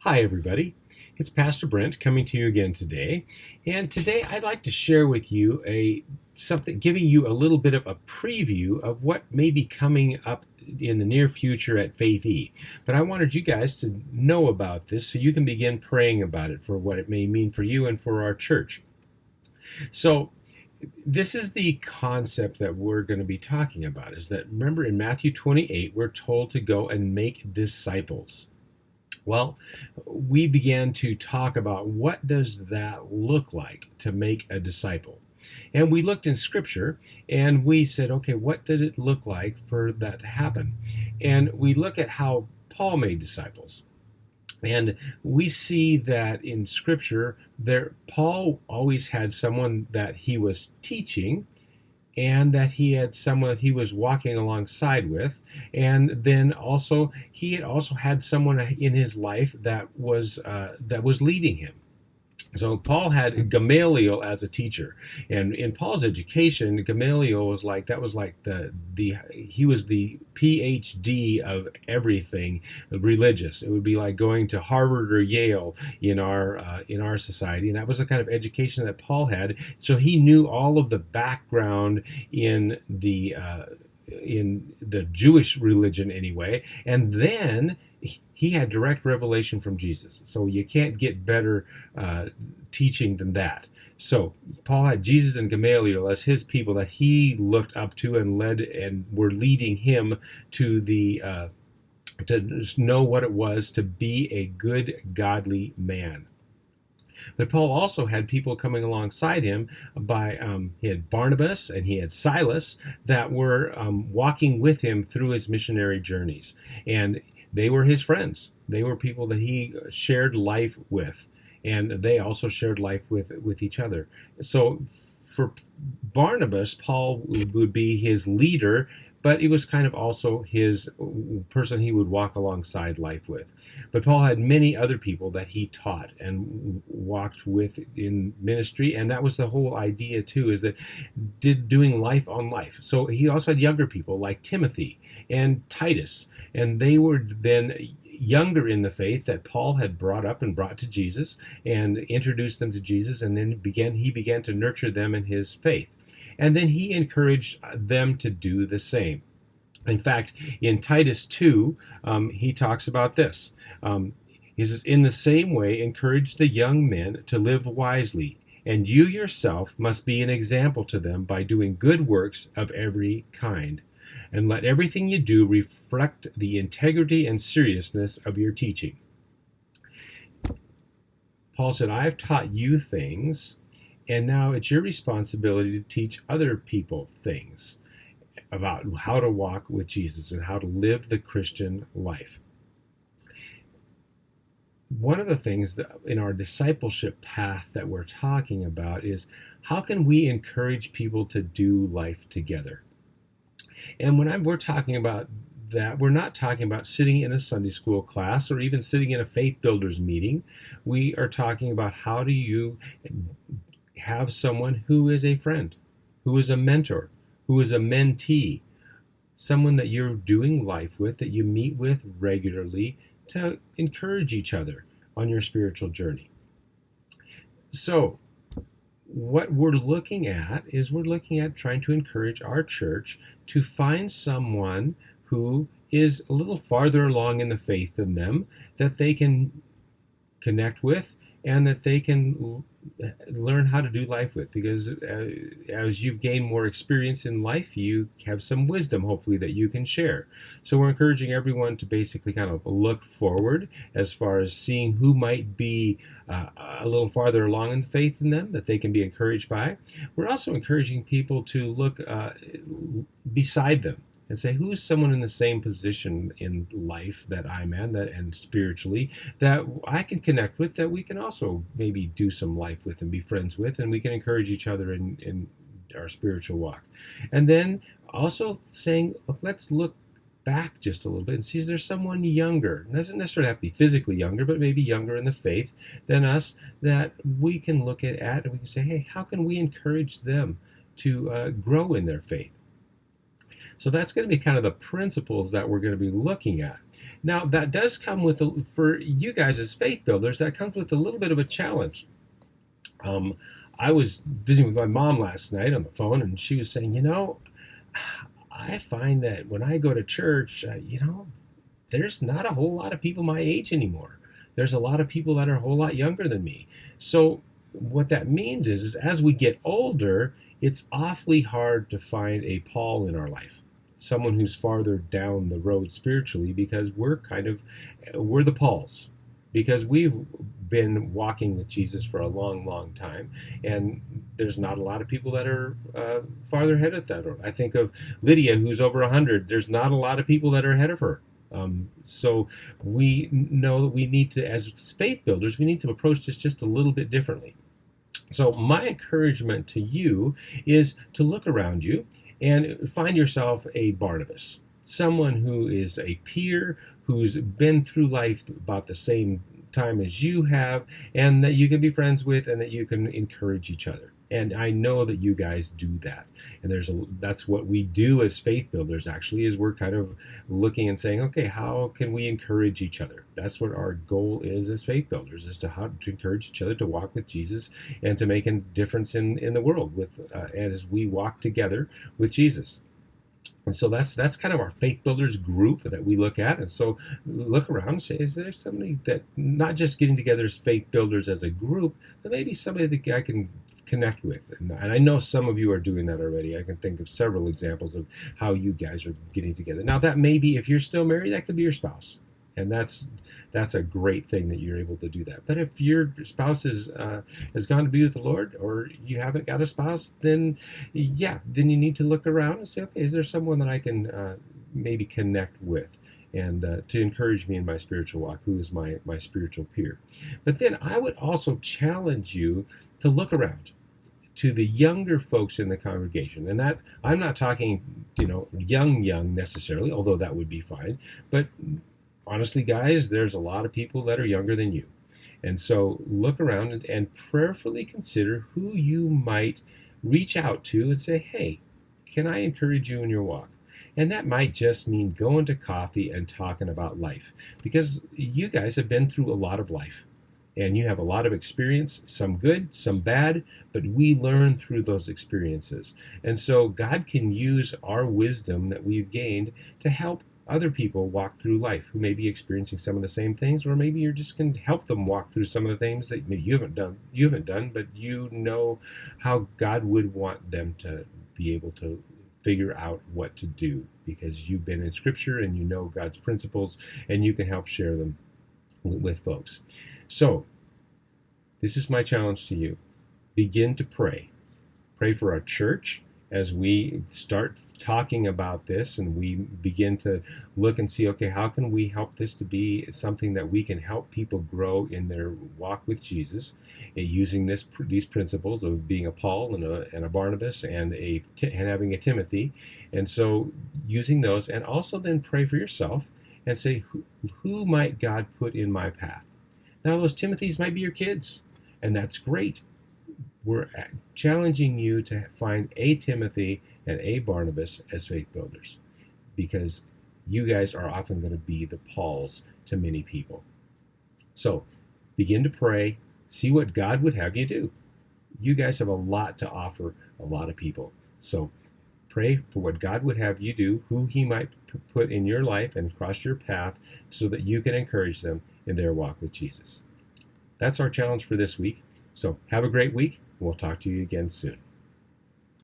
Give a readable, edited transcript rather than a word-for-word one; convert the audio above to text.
Hi, everybody. It's Pastor Brent coming to you again today. And today I'd like to share with you something, giving you a little bit of a preview of what may be coming up in the near future at Faith E. But I wanted you guys to know about this so you can begin praying about it for what it may mean for you and for our church. So, this is the concept that we're going to be talking about, is that, remember, in Matthew 28, we're told to go and make disciples. Well, we began to talk about what does that look like to make a disciple. And we looked in Scripture and we said, okay, what did it look like for that to happen? And we look at how Paul made disciples. And we see that in Scripture, Paul always had someone that he was teaching, and that he had someone that he was walking alongside with, and then also he had also had someone in his life that was leading him. So Paul had Gamaliel as a teacher, and in Paul's education, Gamaliel was like the he was the PhD of everything religious. It would be like going to Harvard or Yale in our society, and that was the kind of education that Paul had. So he knew all of the background in the Jewish religion anyway, and then he had direct revelation from Jesus. So you can't get better teaching than that. So Paul had Jesus and Gamaliel as his people that he looked up to and led, and were leading him to to know what it was to be a good, godly man. But Paul also had people coming alongside him. He had Barnabas and he had Silas that were walking with him through his missionary journeys, and they were his friends. They were people that he shared life with, and they also shared life with each other. So for Barnabas, Paul would be his leader, but he was kind of also his person he would walk alongside life with. But Paul had many other people that he taught and walked with in ministry, and that was the whole idea too, is that doing life on life. So he also had younger people like Timothy and Titus, and they were then younger in the faith that Paul had brought up and brought to Jesus and introduced them to Jesus, and then he began to nurture them in his faith. And then he encouraged them to do the same. In fact, in Titus 2, he talks about this. He says, "In the same way, encourage the young men to live wisely, and you yourself must be an example to them by doing good works of every kind. And let everything you do reflect the integrity and seriousness of your teaching." Paul said, "I have taught you things, and now it's your responsibility to teach other people things about how to walk with Jesus and how to live the Christian life." One of the things that in our discipleship path that we're talking about is, how can we encourage people to do life together? And we're talking about that, we're not talking about sitting in a Sunday school class or even sitting in a faith builders meeting. We are talking about, how do you have someone who is a friend, who is a mentor, who is a mentee, someone that you're doing life with, that you meet with regularly, to encourage each other on your spiritual journey. So what we're looking at is, we're looking at trying to encourage our church to find someone who is a little farther along in the faith than them, that they can connect with, and that they can learn how to do life with, because as you've gained more experience in life, you have some wisdom, hopefully, that you can share. So we're encouraging everyone to basically kind of look forward as far as seeing who might be a little farther along in the faith than them, that they can be encouraged by. We're also encouraging people to look beside them and say, who's someone in the same position in life that I'm in, and spiritually, that I can connect with, that we can also maybe do some life with and be friends with, and we can encourage each other in our spiritual walk. And then also saying, let's look back just a little bit and see, is there someone younger? It doesn't necessarily have to be physically younger, but maybe younger in the faith than us, that we can look at and we can say, hey, how can we encourage them to grow in their faith? So that's going to be kind of the principles that we're going to be looking at. Now, that does come with, for you guys as faith builders, that comes with a little bit of a challenge. Um, I was visiting with my mom last night on the phone, and she was saying, I find that when I go to church, there's not a whole lot of people my age anymore. There's a lot of people that are a whole lot younger than me. So what that means is as we get older, it's awfully hard to find a Paul in our life, someone who's farther down the road spiritually, because we're the Pauls, because we've been walking with Jesus for a long, long time, and there's not a lot of people that are farther ahead of that road. I think of Lydia, who's over 100. There's not a lot of people that are ahead of her. So we know that we need to, as faith builders, we need to approach this just a little bit differently. So my encouragement to you is to look around you and find yourself a Barnabas, someone who is a peer, who's been through life about the same time as you have, and that you can be friends with, and that you can encourage each other. And I know that you guys do that. And that's what we do as faith builders, actually, is we're kind of looking and saying, okay, how can we encourage each other? That's what our goal is as faith builders, is how to encourage each other to walk with Jesus and to make a difference in the world as we walk together with Jesus. And so that's kind of our faith builders group that we look at. And so look around and say, is there somebody that, not just getting together as faith builders as a group, but maybe somebody that I can connect with? And I know some of you are doing that already. I can think of several examples of how you guys are getting together. Now, that may be, if you're still married, that could be your spouse. And that's a great thing that you're able to do that. But if your spouse has gone to be with the Lord, or you haven't got a spouse, then you need to look around and say, okay, is there someone that I can maybe connect with, and to encourage me in my spiritual walk, who is my spiritual peer? But then I would also challenge you to look around to the younger folks in the congregation. And that, I'm not talking, young necessarily, although that would be fine, but honestly, guys, there's a lot of people that are younger than you. And so look around and prayerfully consider who you might reach out to and say, hey, can I encourage you in your walk? And that might just mean going to coffee and talking about life, because you guys have been through a lot of life. And you have a lot of experience, some good, some bad, but we learn through those experiences. And so God can use our wisdom that we've gained to help other people walk through life who may be experiencing some of the same things, or maybe you're just going to help them walk through some of the things that maybe you haven't done, but you know how God would want them to be able to figure out what to do, because you've been in Scripture and you know God's principles, and you can help share them with folks. So this is my challenge to you. Begin to pray. Pray for our church as we start talking about this, and we begin to look and see, okay, how can we help this to be something that we can help people grow in their walk with Jesus, using these principles of being a Paul and a Barnabas and having a Timothy. And so using those, and also then pray for yourself and say, who might God put in my path? Now, those Timothys might be your kids, and that's great. We're challenging you to find a Timothy and a Barnabas as faith builders, because you guys are often going to be the Pauls to many people. So begin to pray, see what God would have you do. You guys have a lot to offer a lot of people. So pray for what God would have you do, who he might put in your life and cross your path, so that you can encourage them in their walk with Jesus. That's our challenge for this week. So have a great week. We'll talk to you again soon.